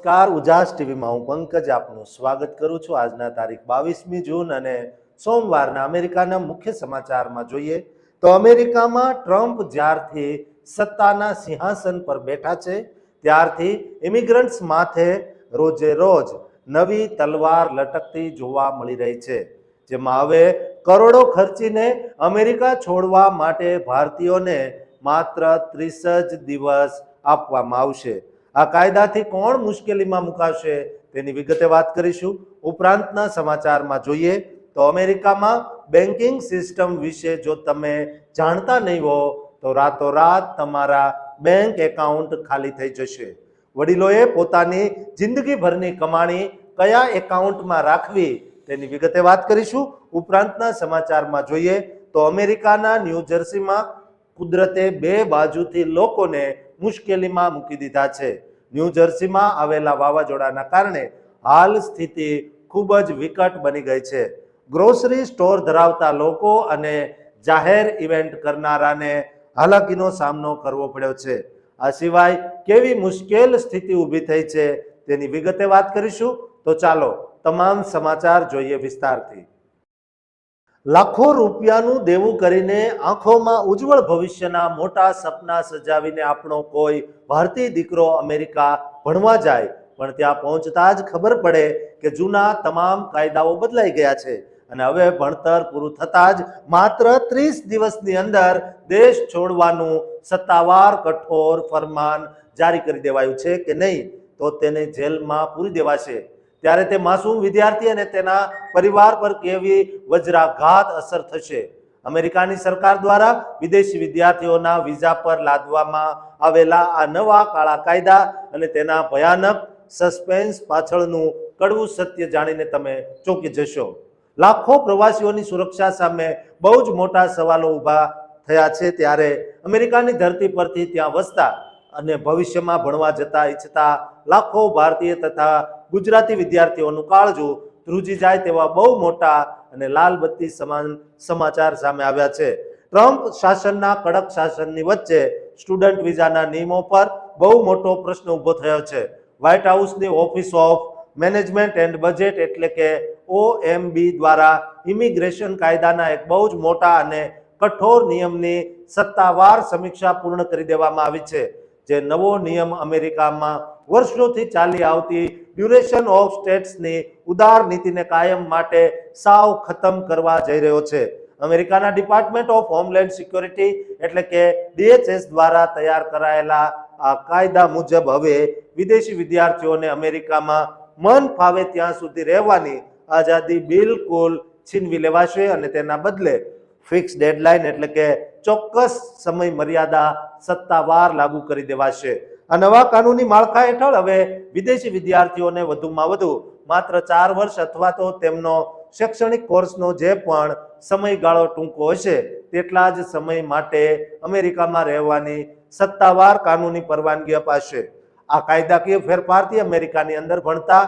નમસ્કાર, ઉજાસ ટીવીમાં હું પંકજ આપનું સ્વાગત કરું છું। આજના તારીખ 22મી જૂન અને સોમવારના અમેરિકાના મુખ્ય સમાચારમાં જોઈએ તો અમેરિકામાં ટ્રમ્પ જ્યારથી સત્તાના સિંહાસન પર બેઠા છે ત્યારથી ઇમિગ્રન્ટ્સ માથે રોજે રોજ નવી તલવાર લટકતી જોવા મળી રહી છે, જેમાં હવે કરોડો ખર્ચીને અમેરિકા છોડવા માટે ભારતીયોને માત્ર 30 જ દિવસ આપવામાં આવશે। આ કાયદાથી કોણ મુશ્કેલીમાં મુકાશે તેની વિગતે વાત કરીશું। ઉપરાંતના સમાચારમાં જોઈએ તો અમેરિકામાં બેન્કિંગ સિસ્ટમ વિશે જો તમે જાણતા નહીં હો તો રાતોરાત તમારા બેંક એકાઉન્ટ ખાલી થઈ જશે। વડીલોએ પોતાની જિંદગીભરની કમાણી કયા એકાઉન્ટમાં રાખવી તેની વિગતે વાત કરીશું। ઉપરાંતના સમાચારમાં જોઈએ તો અમેરિકાના ન્યૂ જર્સીમાં કુદરતે બે બાજુથી લોકોને મુશ્કેલીમાં મૂકી દીધા છે। ન્યૂ જર્સીમાં આવેલા વાવાઝોડાના કારણે હાલ સ્થિતિ ખૂબ જ વિકટ બની ગઈ છે। ગ્રોસરી સ્ટોર ધરાવતા લોકો અને જાહેર ઇવેન્ટ કરનારાને હાલાકીનો સામનો કરવો પડ્યો છે। આ સિવાય કેવી મુશ્કેલ સ્થિતિ ઊભી થઈ છે તેની વિગતે વાત કરીશું। તો ચાલો તમામ સમાચાર જોઈએ વિસ્તારથી। લાખો રૂપિયાનું દેવું કરીને આંખોમાં ઉજ્જવળ ભવિષ્યના મોટા સપના સજાવીને આપણો કોઈ ભારતીય દીકરો અમેરિકા ભણવા જાય, પણ ત્યાં પહોંચતા જ ખબર પડે કે જૂના તમામ કાયદાઓ બદલાઈ ગયા છે અને હવે ભણતર પૂરું થતાં જ માત્ર 30 દિવસની અંદર દેશ છોડવાનું સત્તાવાર કઠોર ફરમાન જારી કરી દેવાયું છે કે નહીં તો તેને જેલમાં પૂરી દેવાશે। ત્યારે તે માસૂમ વિદ્યાર્થી અને તેના પરિવાર પર કેવી વજ્રાઘાત અસર થશે। અમેરિકાની સરકાર દ્વારા વિદેશી વિદ્યાર્થીઓના વિઝા પર લાદવામાં આવેલા આ નવા કાળા કાયદા અને તેના ભયાનક સસ્પેન્સ પાછળનું કડવું સત્ય જાણીને તમે ચોંકી જશો। લાખો પ્રવાસીઓની સુરક્ષા સામે બહુ જ મોટા સવાલો ઊભા થયા છે, ત્યારે અમેરિકાની ધરતી પરથી ત્યાં વસતા અને ભવિષ્યમાં ભણવા જતા ઈચ્છતા લાખો ભારતીય તથા ગુજરાતી વિદ્યાર્થીઓનું કાળજું ધ્રુજી જાય તેવા બહુ મોટા અને લાલ બત્તી સમાન સમાચાર સામે આવ્યા છે। ટ્રમ્પ શાસનના કડક શાસનની વચ્ચે સ્ટુડન્ટ વિઝાના નિયમો પર બહુ મોટો પ્રશ્ન ઊભો થયો છે। વ્હાઇટ હાઉસની office of management and budget એટલે કે OMB દ્વારા ઇમિગ્રેશન કાયદાના એક બહુ જ મોટા અને કઠોર નિયમની સત્તાવાર સમીક્ષા પૂર્ણ કરી દેવામાં આવી છે। જે નવો નિયમ અમેરિકામાં વર્ષોથી ચાલી આવતી ડ્યુરેશન ઓફ સ્ટેટ્સની ઉદાર નીતિને કાયમ માટે સાવ ખતમ કરવા જઈ રહ્યો છે। અમેરિકાના ડિપાર્ટમેન્ટ ઓફ હોમલેન્ડ સિક્યોરિટી એટલે કે DHS દ્વારા તૈયાર કરાયેલા આ કાયદા મુજબ હવે વિદેશી વિદ્યાર્થીઓને અમેરિકામાં મન ફાવે ત્યાં સુધી રહેવાની આઝાદી બિલકુલ છીનવી લેવાશે અને તેના બદલે ફિક્સ ડેડલાઇન એટલે કે ચોક્કસ સમય મર્યાદા સત્તાવાર લાગુ કરી દેવાશે। આ નવા કાનૂની માળખા હેઠળ હવે વિદેશી વિદ્યાર્થીઓને વધુમાં વધુ માત્ર 4 વર્ષ અથવા તો તેમનો શૈક્ષણિક કોર્સનો જે પણ સમયગાળો ટૂંકો હશે તેટલા જ સમય માટે અમેરિકામાં રહેવાની સત્તાવાર કાનૂની પરવાનગી અપાશે। આ કાયદાકીય ફેરફારથી અમેરિકાની અંદર ભણતા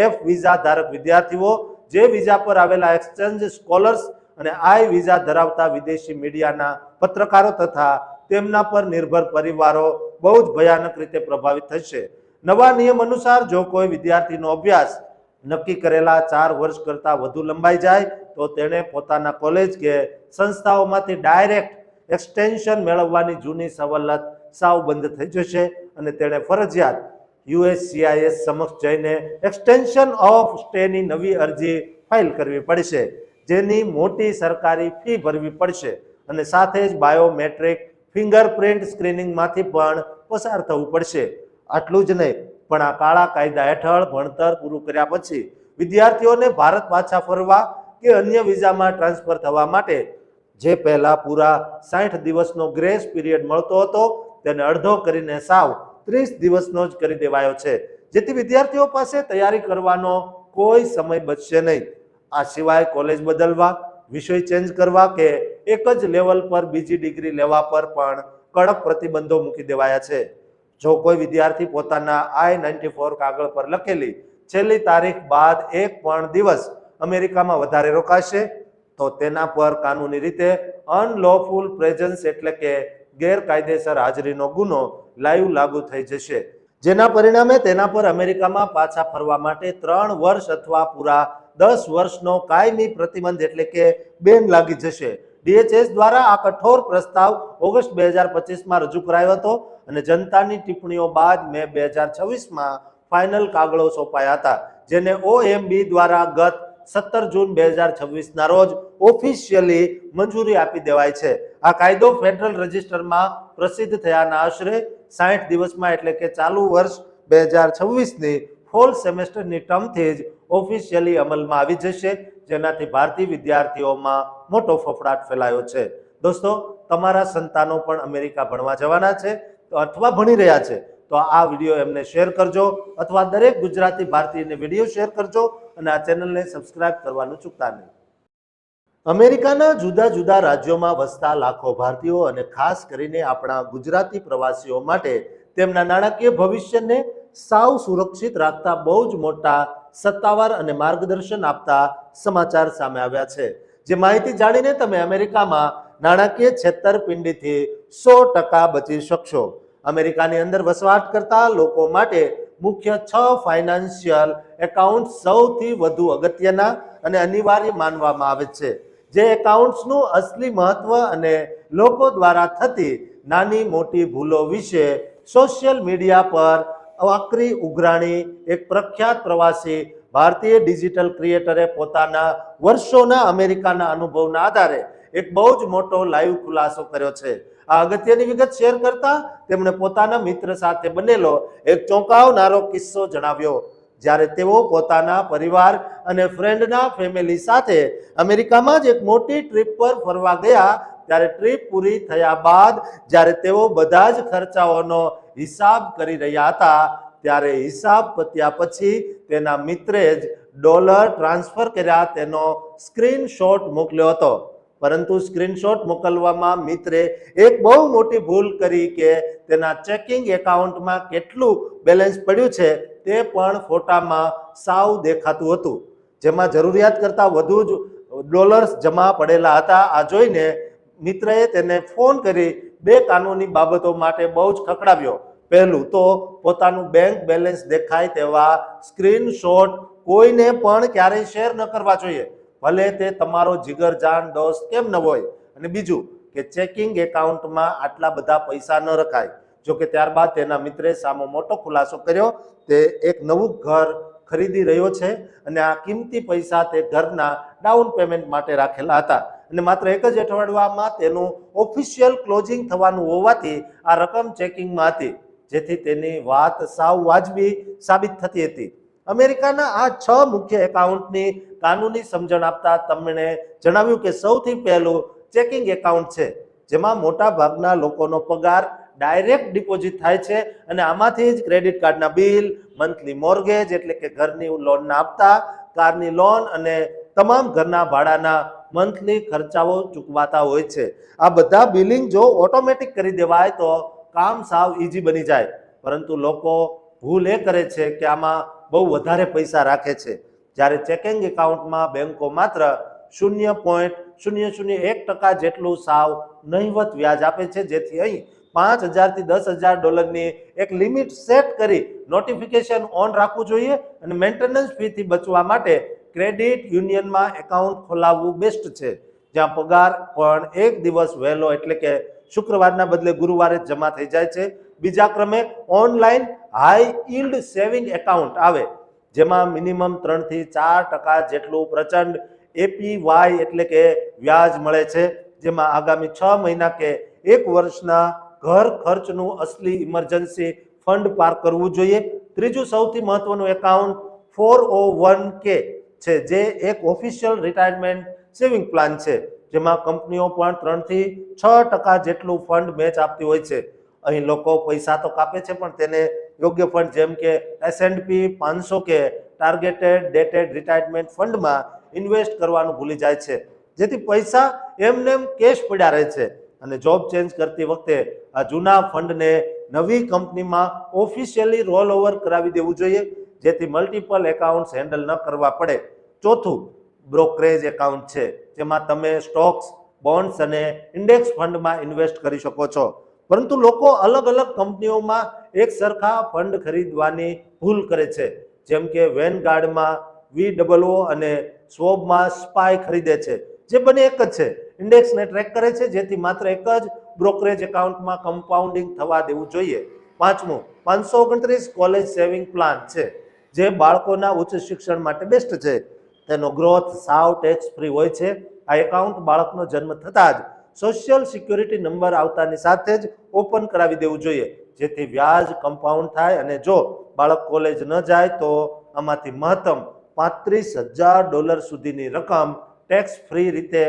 F વિઝા ધારક વિદ્યાર્થીઓ, જે વિઝા પર આવેલા એક્સચેન્જ સ્કોલર્સ અને I વિઝા ધરાવતા વિદેશી મીડિયાના પત્રકારો તથા તેમના પર નિર્ભર પરિવારો બહુ જ ભયાનક રીતે પ્રભાવિત થશે। નવા નિયમ અનુસાર જો કોઈ વિદ્યાર્થીનો અભ્યાસ નક્કી કરેલા 4 વર્ષ કરતાં વધુ લંબાઈ જાય તો તેણે પોતાના કોલેજ કે સંસ્થાઓમાંથી ડાયરેક્ટ એક્સટેન્શન મેળવવાની જૂની સવલત સાવ બંધ થઈ જશે અને તેણે ફરજિયાત USCIS સમક્ષ જઈને એક્સટેન્શન ઓફ સ્ટેની નવી અરજી ફાઇલ કરવી પડશે, જેની મોટી સરકારી ફી ભરવી પડશે અને સાથે જ બાયોમેટ્રિક ફિંગરપ્રિન્ટ સ્ક્રીનિંગમાંથી પણ પસાર થવું પડશે। આટલું જ નહીં, પણ આ કાળા કાયદા હેઠળ ભણતર પૂરું કર્યા પછી વિદ્યાર્થીઓને ભારત પાછા ફરવા કે અન્ય વિઝામાં ટ્રાન્સફર થવા માટે જે પહેલા પૂરા 60 દિવસનો ગ્રેસ પીરિયડ મળતો હતો તેને અડધો કરીને સાવ 30 દિવસનો જ કરી દેવાયો છે, જેથી વિદ્યાર્થીઓ પાસે તૈયારી કરવાનો કોઈ સમય બચશે નહીં। આ સિવાય કોલેજ બદલવા, વિષય ચેન્જ કરવા કે એક જ લેવલ પર બીજી ડિગ્રી લેવા પર પણ કડક પ્રતિબંધો મૂકી દેવાયા છે। જો કોઈ વિદ્યાર્થી પોતાના I-94 કાગળ પર લખેલી છેલ્લી તારીખ બાદ એક પણ દિવસ અમેરિકામાં વધારે રોકાશે તો તેના પર કાનૂની રીતે અનલોફુલ પ્રેઝન્સ એટલે કે ગેરકાયદેસર હાજરીનો ગુનો લાઈવ લાગુ થઈ જશે, જેના પરિણામે તેના પર અમેરિકામાં પાછા ફરવા માટે 3 વર્ષ અથવા પૂરા 10 વર્ષનો કાયમી પ્રતિબંધ એટલે કે બેન લાગી જશે. DHS દ્વારા આ કઠોર પ્રસ્તાવ ઓગસ્ટ 2025માં રજૂ કરાયો હતો અને જનતાની ટિપ્પણીઓ બાદ મે 2026માં ફાઇનલ કાગળો સોંપાયા હતા, જેને OMB દ્વારા ગત 17 જૂન 2026ના રોજ ઓફિશિયલી મંજૂરી આપી દેવાય છે. આ કાયદો ફેડરલ રજિસ્ટરમાં પ્રસિદ્ધ થયાના આશરે 60 દિવસમાં એટલે કે ચાલુ વર્ષ 2026ની ફોલ સેમેસ્ટરની ટર્મથી જ ઓફિશિયલી અમલમાં આવી જશે, જેનાથી ભારતીય વિદ્યાર્થીઓમાં મોટો ફફડાટ ફેલાયો છે. દોસ્તો, તમારા સંતાનો પણ અમેરિકા ભણવા જવાના છે તો અથવા ભણી રહ્યા છે તો આ વિડીયો એમને શેર કરજો અથવા દરેક ગુજરાતી ભારતીયને વિડીયો શેર કરજો અને આ ચેનલને સબસ્ક્રાઇબ કરવાનું ચૂકતા નહીં. અમેરિકાના જુદા જુદા રાજ્યોમાં વસતા લાખો ભારતીયો અને ખાસ કરીને આપણા ગુજરાતી પ્રવાસીઓ માટે તેમના નાણાકીય ભવિષ્યને સાવ સુરક્ષિત રાખતા બહુ જ મોટા સત્તાવાર અને માર્ગદર્શન આપતા સમાચાર સામે આવ્યા છે. જે માહિતી જાણીને તમે અમેરિકામાં નાણાકીય છેતરપિંડીથી 100% બચી શકશો. અમેરિકાની અંદર વસવાટ કરતા લોકો માટે મુખ્ય 6 ફાઇનાન્શિયલ એકાઉન્ટ સૌથી વધુ અગત્યના અને અનિવાર્ય માનવામાં આવે છે, જે એકાઉન્ટ્સનું અસલી મહત્વ અને લોકો દ્વારા થતી નાની મોટી ભૂલો વિશે સોશિયલ મીડિયા પર આકરી ઉઘરાણી એક પ્રખ્યાત પ્રવાસી ભારતીય ડિજિટલ ક્રિએટરે પોતાના વર્ષોના અમેરિકાના અનુભવના આધારે એક બહુ જ મોટો લાઈવ ખુલાસો કર્યો છે. આ અગત્યની વિગત શેર કરતા તેમણે પોતાના મિત્ર સાથે બનેલો એક ચોંકાવનારો કિસ્સો જણાવ્યો. જ્યારે તેઓ પોતાના પરિવાર અને ફ્રેન્ડના ફેમિલી સાથે અમેરિકામાં જ એક મોટી ટ્રીપ પર ફરવા ગયા, ત્યારે ટ્રીપ પૂરી થયા બાદ જ્યારે તેઓ બધા જ ખર્ચાઓનો હિસાબ કરી રહ્યા હતા, ત્યારે હિસાબ પત્યા પછી તેના મિત્રે જ ડોલર ટ્રાન્સફર કર્યા તેનો સ્ક્રીનશોટ મોકલ્યો હતો. પરંતુ સ્ક્રીનશોટ મોકલવામાં મિત્રે એક બહુ મોટી ભૂલ કરી કે તેના ચેકિંગ એકાઉન્ટમાં કેટલું બેલેન્સ પડ્યું છે તે પણ ફોટામાં સાવ દેખાતું હતું, જેમાં જરૂરિયાત કરતાં વધુ જ ડોલર્સ જમા પડેલા હતા. આ જોઈને મિત્રએ તેને ફોન કરી 2 કાનૂની બાબતો માટે બહુ જ ખખડાવ્યો. પહેલું તો પોતાનું બેંક બેલેન્સ દેખાય તેવા સ્ક્રીનશોટ કોઈને પણ ક્યારેય શેર ન કરવા જોઈએ, ભલે તે તમારો જીગરજાન દોસ્ત કેમ ન હોય. અને બીજું કે ચેકિંગ એકાઉન્ટમાં આટલા બધા પૈસા ન રખાય. જોકે ત્યારબાદ તેના મિત્રે સામો મોટો ખુલાસો કર્યો. તે એક નવું ઘર ખરીદી રહ્યો છે અને આ કિંમતી પૈસા તે ઘરના ડાઉન પેમેન્ટ માટે રાખેલા હતા અને માત્ર એક જ અઠવાડિયામાં તેનું ઓફિશિયલ ક્લોઝિંગ થવાનું હોવાથી આ રકમ ચેકિંગમાં હતી, જેથી તેની વાત સાવ વાજબી સાબિત થતી હતી. અમેરિકાના આ 6 મુખ્ય એકાઉન્ટની કાનૂની સમજણ આપતા તેમણે જણાવ્યું કે સૌથી પહેલું ચેકિંગ એકાઉન્ટ છે, જેમાં મોટા ભાગના લોકોનો પગાર ડાયરેક્ટ ડિપોઝિટ થાય છે અને આમાંથી જ ક્રેડિટ કાર્ડના બિલ, મંથલી મોર્ગેજ એટલે કે ઘરની લોનના હપ્તા, કારની લોન અને તમામ ઘરના ભાડાના મંથલી ખર્ચાઓ ચૂકવાતા હોય છે. આ બધા બિલિંગ જો ઓટોમેટિક કરી દેવાય તો કામ સાવ ઈઝી બની જાય, પરંતુ લોકો ભૂલ એ કરે છે કે આમાં બહુ વધારે પૈસા રાખે છે. જ્યારે ચેકિંગ એકાઉન્ટમાં બેંકો માત્ર 0.001% જેટલું સાવ નહિવત વ્યાજ આપે છે, જેથી અહીં 5,000 થી 10,000 ડોલરની એક લિમિટ સેટ કરી નોટિફિકેશન ઓન રાખવું જોઈએ અને મેન્ટેનન્સ ફીથી બચવા માટે ક્રેડિટ યુનિયનમાં એકાઉન્ટ ખોલાવવું બેસ્ટ છે, જ્યાં પગાર પણ એક દિવસ વહેલો એટલે કે શુક્રવારના બદલે ગુરુવારે જ જમા થઈ જાય છે. બીજા ક્રમે online high yield saving account આવે, જેમાં મિનિમમ 3 થી 4% જેટલું પ્રચંડ APY એટલે કે વ્યાજ મળે છે, જેમાં આગામી 6 મહિના કે 1 વર્ષના ઘર ખર્ચનું અસલી ઇમરજન્સી ફંડ પાર્ક કરવું જોઈએ. ત્રીજું સૌથી મહત્વનું એકાઉન્ટ 401k છે, જે એક ઓફિશિયલ રિટાયરમેન્ટ સેવિંગ પ્લાન છે, જેમાં કંપનીઓ પણ 3 થી 6% જેટલું ફંડ મેચ આપતી હોય છે. અહીં લોકો પૈસા તો કાપે છે પણ તેને યોગ્ય ફંડ જેમ કે S&P 500 કે ટાર્ગેટેડ ડેટેડ રિટાયરમેન્ટ ફંડમાં ઇન્વેસ્ટ કરવાનું ભૂલી જાય છે, જેથી પૈસા એમનેમ કેશ પડ્યા રહે છે અને જોબ ચેન્જ કરતી વખતે આ જૂના ફંડને નવી કંપનીમાં ઓફિશિયલી રોલ ઓવર કરાવી દેવું જોઈએ, જેથી મલ્ટિપલ એકાઉન્ટ્સ હેન્ડલ ન કરવા પડે. ચોથું બ્રોકરેજ એકાઉન્ટ છે, જેમાં તમે સ્ટોક્સ, બોન્ડ્સ અને ઇન્ડેક્સ ફંડમાં ઇન્વેસ્ટ કરી શકો છો. પરંતુ લોકો અલગ અલગ કંપનીઓમાં એક સરખા ફંડ ખરીદવાની ભૂલ કરે છે, જેમ કે વેનગાર્ડમાં VOO અને સ્વોબમાં સ્પાય ખરીદે છે, જે બંને એક જ છે, ઇન્ડેક્સને ટ્રેક કરે છે, જેથી માત્ર એક જ બ્રોકરેજ એકાઉન્ટમાં કમ્પાઉન્ડિંગ થવા દેવું જોઈએ. પાંચમું, 529 કોલેજ સેવિંગ પ્લાન છે, જે બાળકોના ઉચ્ચ શિક્ષણ માટે બેસ્ટ છે. તેનો ગ્રોથ સાવ ટેક્સ ફ્રી હોય છે. આ એકાઉન્ટ બાળકનો જન્મ થતાં જ સોશિયલ સિક્યુરિટી નંબર આવતાની સાથે જ ઓપન કરાવી દેવું જોઈએ, જેથી વ્યાજ કમ્પાઉન્ડ થાય, અને જો બાળક કોલેજ ન જાય તો આમાંથી મહત્તમ $35,000 સુધીની રકમ ટેક્સ ફ્રી રીતે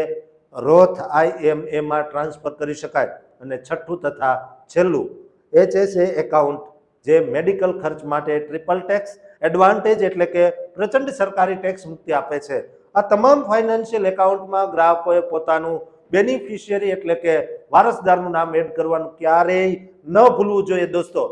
રોથ IMA માં ટ્રાન્સફર કરી શકાય. અને છઠ્ઠું તથા છેલ્લું, HSA એકાઉન્ટ, જે મેડિકલ ખર્ચ માટે ટ્રિપલ ટેક્સ એડવાન્ટેજ એટલે કે પ્રચંડ સરકારી ટેક્સ મુક્તિ આપે છે. આ તમામ ફાઇનાન્શિયલ એકાઉન્ટમાં ગ્રાહકોએ પોતાનું બેનિફિશિયરી એટલે કે વારસદારનું નામ એડ કરવાનું ક્યારેય ન ભૂલવું જોઈએ. દોસ્તો,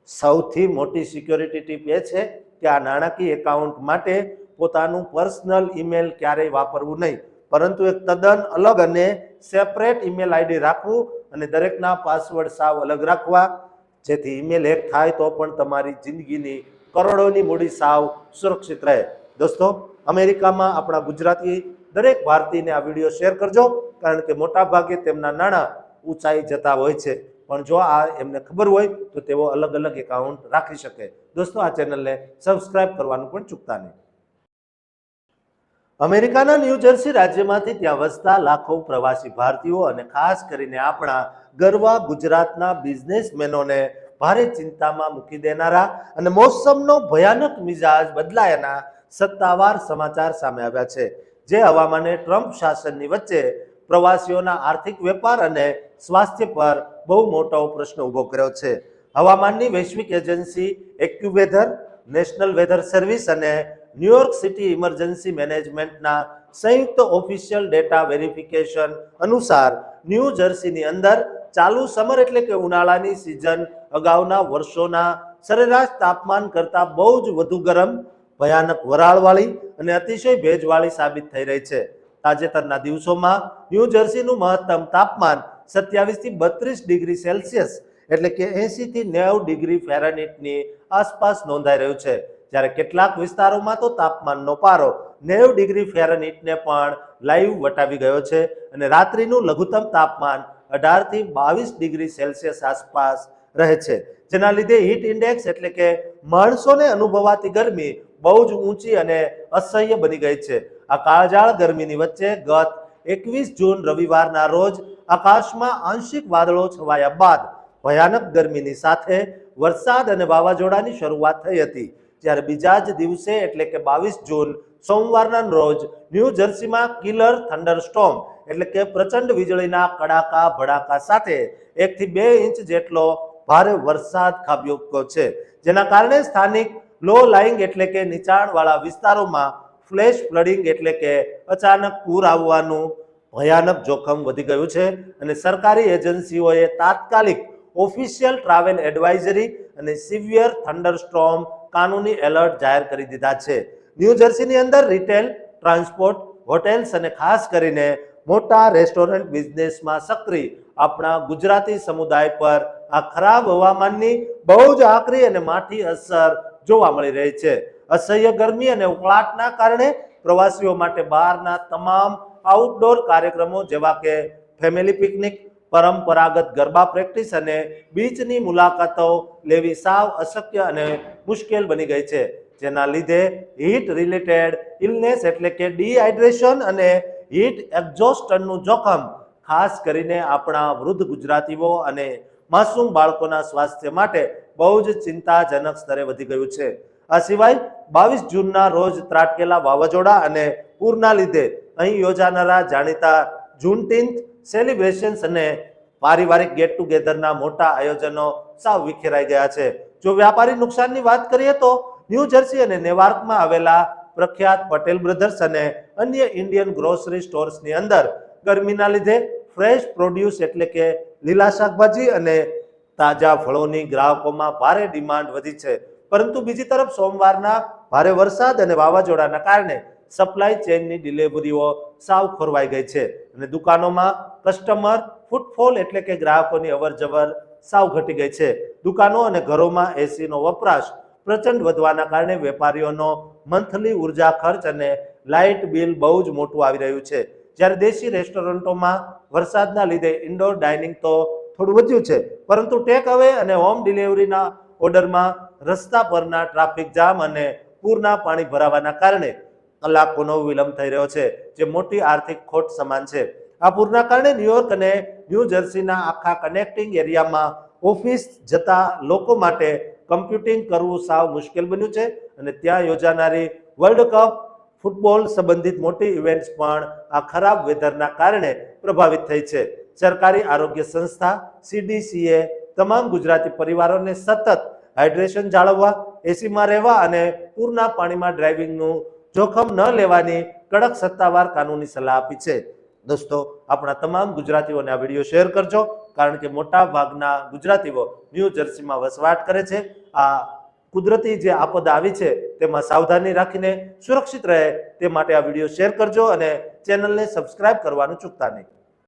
સૌથી મોટી સિક્યોરિટી ટીપ એ છે કે આ નાણાકીય એકાઉન્ટ માટે પોતાનું પર્સનલ ઈમેલ ક્યારેય વાપરવું નહીં, પરંતુ એક તદ્દન અલગ અને સેપરેટ ઈમેલ આઈડી રાખવું અને દરેકના પાસવર્ડ સાવ અલગ રાખવા, જેથી ઈમેલ હેક થાય તો પણ તમારી જિંદગીની કરોડોની મૂડી સાવ સુરક્ષિત રહે. દોસ્તો, અમેરિકામાં આપણા ગુજરાતી દરેક ભારતીયને આ વિડીયો શેર કરજો, કારણ કે મોટા ભાગે તેમના નાણાં ઊંચાઈ જતા હોય છે, પણ જો આ એમને ખબર હોય તો તેઓ અલગ અલગ એકાઉન્ટ રાખી શકે. દોસ્તો, આ ચેનલને સબસ્ક્રાઇબ કરવાનું પણ ચૂકતા નહીં. અમેરિકાના ન્યૂ જર્સી રાજ્યમાંથી ત્યાં વસતા લાખો પ્રવાસી ભારતીયો અને ખાસ કરીને આપણા ગરવા ગુજરાતના બિઝનેસમેનોને ભારે ચિંતામાં મૂકી દેનારા અને મોસમનો ભયાનક મિજાજ બદલાયાના સત્તાવાર સમાચાર સામે આવ્યા છે, જે હવામાને ટ્રમ્પ શાસનની વચ્ચે પ્રવાસીઓના આર્થિક વેપાર અને સ્વાસ્થ્ય પર બહુ મોટો પ્રશ્ન ઊભો કર્યો છે. હવામાનની વૈશ્વિક એજન્સી એક્યુવેધર, નેશનલ વેધર સર્વિસ અને ન્યુયોર્ક સિટી ઇમરજન્સી મેનેજમેન્ટના સંયુક્ત ઓફિશિયલ ડેટા વેરિફિકેશન અનુસાર ન્યૂ જર્સીની અંદર ચાલુ સમર એટલે કે ઉનાળાની સિઝન અગાઉના વર્ષોના સરેરાશ તાપમાન કરતાં બહુ જ વધુ ગરમ, ભયાનક વરાળવાળી અને અતિશય ભેજવાળી સાબિત થઈ રહી છે. તાજેતરના દિવસોમાં ન્યૂ જર્સીનું મહત્તમ તાપમાન 27 થી 32 ડિગ્રી સેલ્સિયસ એટલે કે 80 થી 90 ડિગ્રી ફેરનહીટની આસપાસ નોંધાઈ રહ્યું છે, જ્યારે કેટલાક વિસ્તારોમાં તો તાપમાનનો પારો 90 ડિગ્રી ફેરનહીટને પણ લાઈવ વટાવી ગયો છે અને રાત્રિનું લઘુત્તમ તાપમાન 18 થી 22 ડિગ્રી સેલ્સિયસ આસપાસ રહે છે, જેના લીધે હીટ ઇન્ડેક્સ એટલે કે માણસોને અનુભવાતી ગરમી બહુ જ ઊંચી અને અસહ્ય બની ગઈ છે. આ કાળઝાળ ગરમીની વચ્ચે ગત 21 જૂન રવિવારના રોજ આકાશમાં આંશિક વાદળો છવાયા બાદ ભયાનક ગરમીની સાથે વરસાદ અને વાવાઝોડાની શરૂઆત થઈ હતી, જ્યારે બીજા જ દિવસે એટલે કે 22 જૂન સોમવારના રોજ ન્યૂ જર્સીમાં કિલર થંડરસ્ટોર્મ એટલે કે પ્રચંડ વીજળીના કડાકા ભડાકા સાથે 1 થી 2 ઇંચ જેટલો ભારે વરસાદ ખાબક્યો છે, જેના કારણે સ્થાનિક લો લાઇંગ એટલે કે નીચાણવાળા વિસ્તારોમાં ફ્લેશ ફ્લડિંગ એટલે કે અચાનક પૂર આવવાનું ભયાનક જોખમ વધી ગયું છે અને સરકારી એજન્સીઓએ તાત્કાલિક ઓફિશિયલ ટ્રાવેલ એડવાઇઝરી અને સિવિયર થંડરસ્ટોર્મ કાનૂની એલર્ટ જાહેર કરી દીધા છે. ન્યૂ જર્સીની અંદર રિટેલ, ટ્રાન્સપોર્ટ, હોટેલ્સ અને ખાસ કરીને મોટા રેસ્ટોરન્ટ બિઝનેસમાં સક્રિય આપણા ગુજરાતી સમુદાય પર આ ખરાબ હવામાનની બહુ જ આકરી અને માઠી અસર જોવા મળી રહી છે. અસહ્ય ગરમી અને ઉકળાટના કારણે પ્રવાસીઓ માટે બહારના તમામ આઉટડોર કાર્યક્રમો જેવા કે ફેમિલી પિકનિક, પરંપરાગત ગરબા પ્રેક્ટિસ અને બીચની મુલાકાતો લેવી સાવ અશક્ય અને મુશ્કેલ બની ગઈ છે, જેના લીધે હીટ રિલેટેડ ઇલનેસ એટલે કે ડિહાઇડ્રેશન અને હીટ એક્ઝોસ્ટનનું જોખમ ખાસ કરીને આપણા વૃદ્ધ ગુજરાતીઓ અને માસૂમ બાળકોના સ્વાસ્થ્ય માટે બહુ જ ચિંતાજનક સ્તરે વધી ગયું છે. આ સિવાય 22 જૂનના રોજ ત્રાટકેલા વાવાઝોડા અને પૂરના લીધે અહીં યોજાનારા જાણીતા જૂનટીન્થ સેલિબ્રેશન્સ અને પારિવારિક ગેટ ટુગેધરના મોટા આયોજનો સાવ વિખેરાઈ ગયા છે. જો વ્યાપારી નુકસાનની વાત કરીએ તો ન્યૂ જર્સી અને નેવાર્કમાં આવેલા પ્રખ્યાત પટેલ બ્રધર્સ અને અન્ય ઇન્ડિયન ગ્રોસરી સ્ટોર્સની અંદર ગરમીના લીધે ફ્રેશ પ્રોડ્યુસ એટલે કે લીલા શાકભાજી અને તાજા ફળોની ગ્રાહકોમાં ભારે ડિમાન્ડ વધી છે, પરંતુ બીજી તરફ સોમવારના ભારે વરસાદ અને વાવાઝોડાના કારણે સપ્લાય ચેઇનની ડિલિવરીઓ સાવ ખોરવાઈ ગઈ છે અને દુકાનોમાં કસ્ટમર ફૂટફોલ એટલે કે ગ્રાહકોની અવરજવર સાવ ઘટી ગઈ છે. દુકાનો અને ઘરોમાં એસીનો વપરાશ પ્રચંડ વધવાના કારણે વેપારીઓનો મંથલી ઉર્જા ખર્ચ અને લાઇટ બિલ બહુ જ મોટું આવી રહ્યું છે. જ્યારે દેશી રેસ્ટોરન્ટોમાં વરસાદના લીધે ઇન્ડોર ડાઇનિંગ તો થોડું વધ્યું છે, પરંતુ ટેક અવે અને હોમ ડિલિવરીના ઓર્ડરમાં રસ્તા પરના ટ્રાફિક જામ અને પૂરના પાણી ભરાવાના કારણે કલાકોનો વિલંબ થઈ રહ્યો છે, જે મોટી આર્થિક ખોટ સમાન છે. આ પૂરના કારણે ન્યુયોર્ક અને ન્યૂ જર્સીના આખા કનેક્ટિંગ એરિયામાં ઓફિસ જતા લોકો માટે કમ્પ્યુટિંગ કરવું સાવ મુશ્કેલ બન્યું છે અને ત્યાં યોજાનારી વર્લ્ડ કપ ફૂટબોલ સંબંધિત મોટી ઇવેન્ટ્સ પણ આ ખરાબ વેધરના કારણે પ્રભાવિત થઈ છે. સરકારી આરોગ્ય સંસ્થા CDCએ તમામ ગુજરાતી પરિવારોને સતત હાઇડ્રેશન જાળવવા, એસીમાં રહેવા અને પૂરના પાણીમાં ડ્રાઇવિંગનું જોખમ ન લેવાની કડક સત્તાવાર કાનૂની સલાહ આપી છે. દોસ્તો, આપણા તમામ ગુજરાતીઓને આ વિડીયો શેર કરજો, કારણ કે મોટા ભાગના ગુજરાતીઓ ન્યૂ જર્સીમાં વસવાટ કરે છે. આ કુદરતી જે આપદ આવી છે તેમાં સાવધાની રાખીને સુરક્ષિત રહે તે માટે આ વિડીયો શેર કરજો અને ચેનલને સબસ્ક્રાઇબ કરવાનું ચૂકતા નહીં.